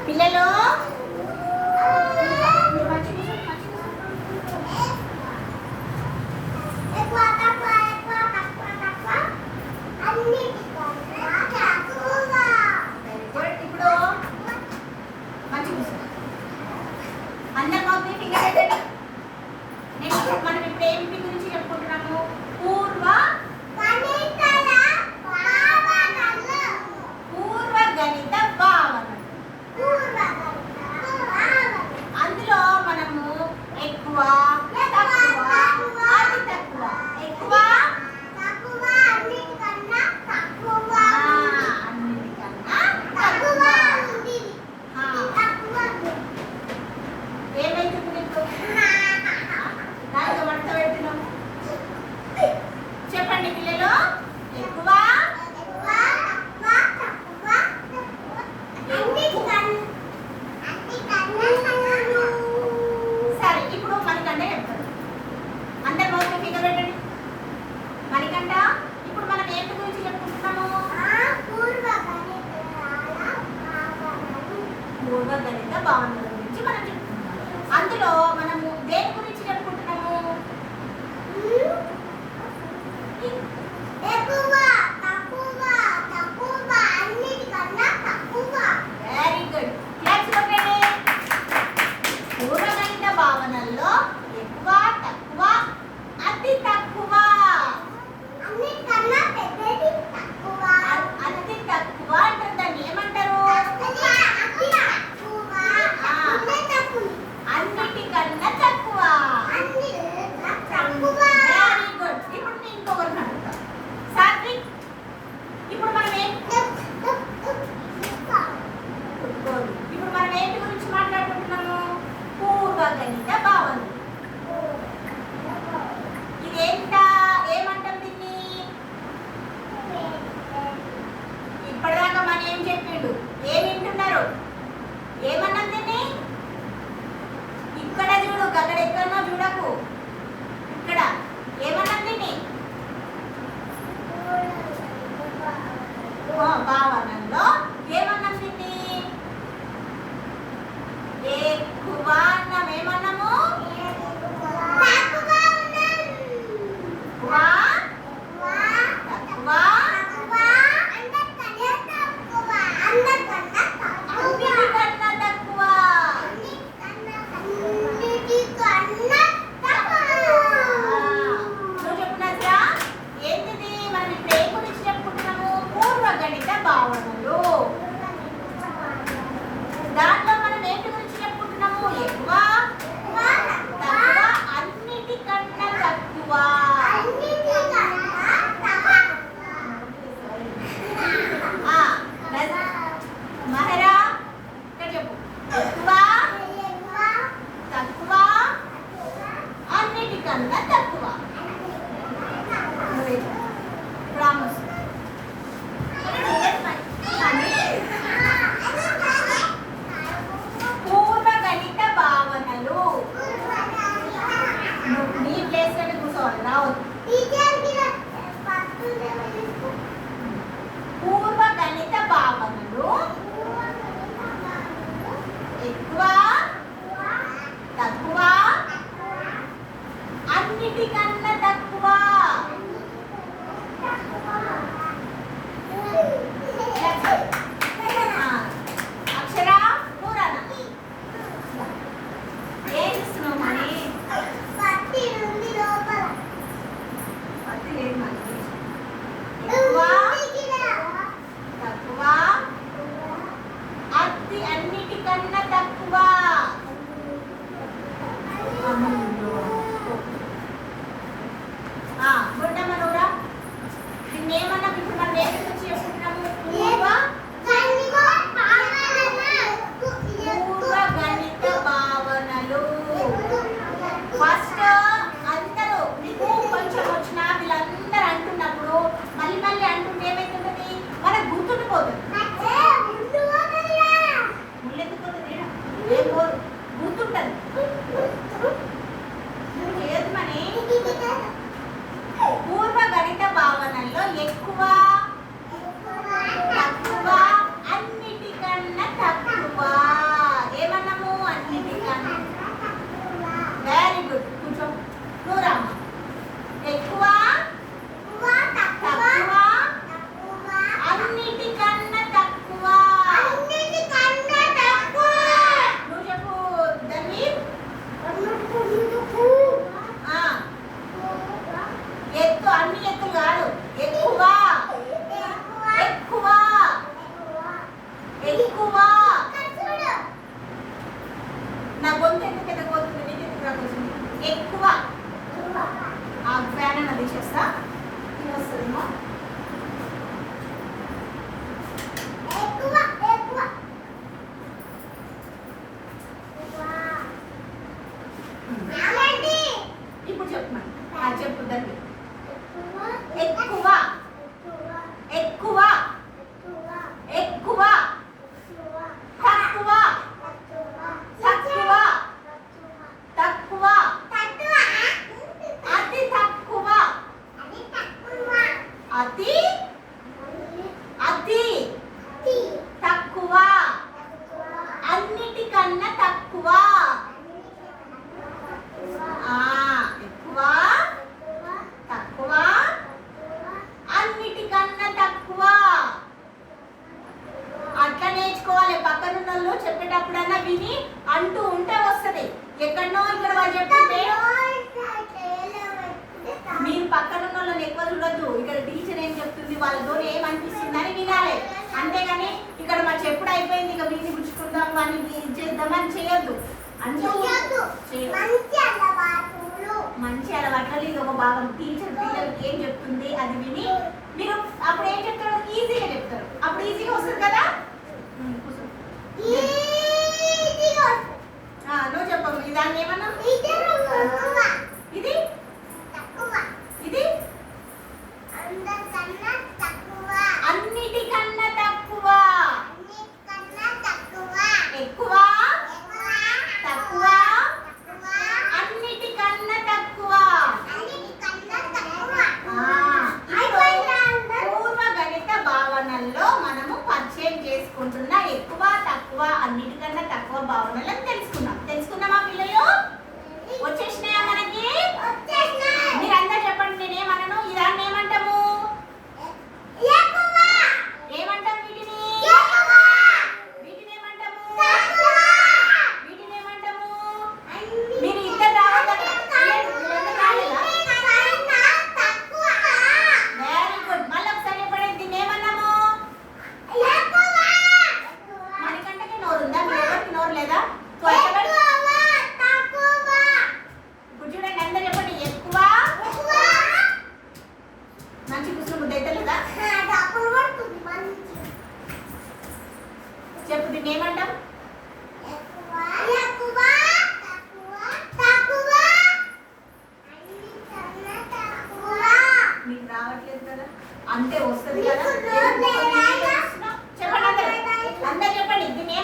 పిల్లలు ఇప్పుడు మంచి అందరు మౌత్ ఫింగర్ పెట్టండి. నెక్స్ట్ మనం ఇప్పుడు ఏంటి గురించి చెప్పుకుంటున్నాము? పూర్వ గణిత భావనలు. అందులో మనము ఎక్కువ తక్కువ అతి తక్కువ ఎక్కువ అన్నిటికన్నా తక్కువ ఏమైతుంది నీకు? నాకు వంట పెడుతున్నాము. చెప్పండి పిల్లలు. ఎక్కువ సరే, ఇప్పుడు మనకంట చెప్తారు. అందరు మౌత్ ఫింగర్ పెట్టండి. మనకంట ఇప్పుడు మనం ఏంటి గురించి చెప్పుకుంటున్నాము? పూర్వ గణిత భావనల గురించి మనం చెప్పుకుంటున్నాము. అందులో మనము దేని గురించి చెప్పుకుంటున్నాము? Very good. క్లాప్స్ కొట్టండి. పూర్వ గణిత భావనల్లో ఎక్కువ తక్కువ అతి తక్కువ. అతి తక్కువ అంటారు. దాన్ని ఏమంటారు? అన్నిటికన్నా తక్కువ. Very good. ఇప్పుడు నేను ఇంకొకరిని అడుగుతా. సాత్విక్, ఇప్పుడు మనం ఏంటి గురించి మాట్లాడుకుంటున్నాము? పూర్వ గణిత భావనలు. ఏమంటాం దీన్ని? ఇప్పటిదాకా మనం ఏం చెప్పిండు? ఏం వింటున్నారు? ఏమన్నాం దీన్ని? ఇక్కడ చూడు, అక్కడ ఎక్కడో చూడకు. ఇక్కడ ఏమన్నాం దీన్ని? భావనల్లో ఏమన్నాం దీన్ని? ఎక్కువ అన్నం. ఏమన్నాము? తక్కువ అన్నిటికన్నా తక్కువ. నువ్వు చెప్పినట్రా ఏంటిది? మనం ఇప్పుడు ఏ గురించి చెప్పుకుంటున్నాము? పూర్వ గణిత భావనలు. దాంట్లో మనం ఏంటి గురించి చెప్పుకుంటున్నాము? ఎక్కువ తక్కువ అన్నిటికన్నా తక్కువ. మహరా ఇక్కడ చెప్పు. ఎక్కువ తక్కువ అన్నిటికన్నా తక్కువ. ప్రామిస్. పూర్వ గణిత భావనలు. నీ ప్లేస్ అని కూర్చోవాలి, రావద్దు. పూర్వ గణిత భావనలు ఎక్కువ తక్కువ అన్నిటికన్నా తక్కువ. అక్షర పురాణ ఏం ఇస్తున్నావు? మరి పత్తి లేదు మనకి. ఎక్కువ తక్కువ అన్నిటికన్నా తక్కువ. గుడ్డమనూరా దీన్ని ఏమన్నా? ఇప్పుడు మనం ఏం గురించి చెప్పుకుంటున్నాము? పూర్వ గణిత భావనలు. ఫస్ట్ అందరూ మీకు కొంచెం వచ్చిన వీళ్ళందరూ అంటున్నప్పుడు మళ్ళీ మళ్ళీ అంటుంటే ఏమైతుంటది? మనకు గుర్తుండిపోతుంది. గుర్తుంటది. పూర్వ గణిత భావనల్లో ఎక్కువ తక్కువ అన్నిటికన్నా తక్కువ. చెప్పేటప్పుడన్నా విని అంటూ ఉంటే వస్తుంది. ఎక్కడనో ఇక్కడ వాళ్ళు చెప్తుంటే మీరు పక్కన ఉన్న వాళ్ళని ఎక్కువ చూడొద్దు. ఇక్కడ టీచర్ ఏం చెప్తుంది వాళ్ళతో ఏమనిపిస్తుంది అని వినాలి. అంతేగాని ఇక్కడ మా చెప్పుడు అయిపోయింది ఇక వీడిని పుచ్చుకుందాం అని చేద్దామని చేయొద్దు. అంటూ మంచి అలవాట్లలో ఇది ఒక భాగం. టీచర్ పిల్లలకి ఏం చెప్తుంది అది విని మీరు అప్పుడు ఏం చెప్తారు, ఈజీగా చెప్తారు. అప్పుడు ఈజీగా వస్తుంది కదా. నువ్వు చెప్పము దాన్ని ఏమన్నా ఇది ఇది అన్నిటికన్నా తక్కువ, ఎక్కువ, తక్కువ, అన్నిటికన్నా తక్కువ. పూర్వ గణిత భావనల్లో మనము పరిచయం చేసుకుంటున్న ఎక్కువ తక్కువ అన్నిటికన్నా తక్కువ భావనలను తెలుసుకున్నామా పిల్లలు? వచ్చేసినాయా మనకి? మీరందరూ చెప్పండి. నేనేమన్నాను? ఇదాన్ని ఏమంటాము? ఏమంటాం వీటిని? వీటిని ఏమంటాము? వీటిని ఏమంటాము? మీరు ఇద్దరు రావద్దా? Very good. మళ్ళీ ఒకసారి చెప్పండి. దీన్ని ఏమన్నాము? మనకంటే నోరు ఉందా? మీ ఎవరికి నోరు లేదా? ఇప్పుడు చూడండి అందరు చెప్పండి. ఎక్కువ, మంచి కూర్చుని ముద్ద అయితే లేదా? చెప్పు దీన్ని ఏమంటాం? మీకు రావట్లేదు కదా, అంటే వస్తుంది కదా. చెప్పండి అందరు చెప్పండి. దీన్ని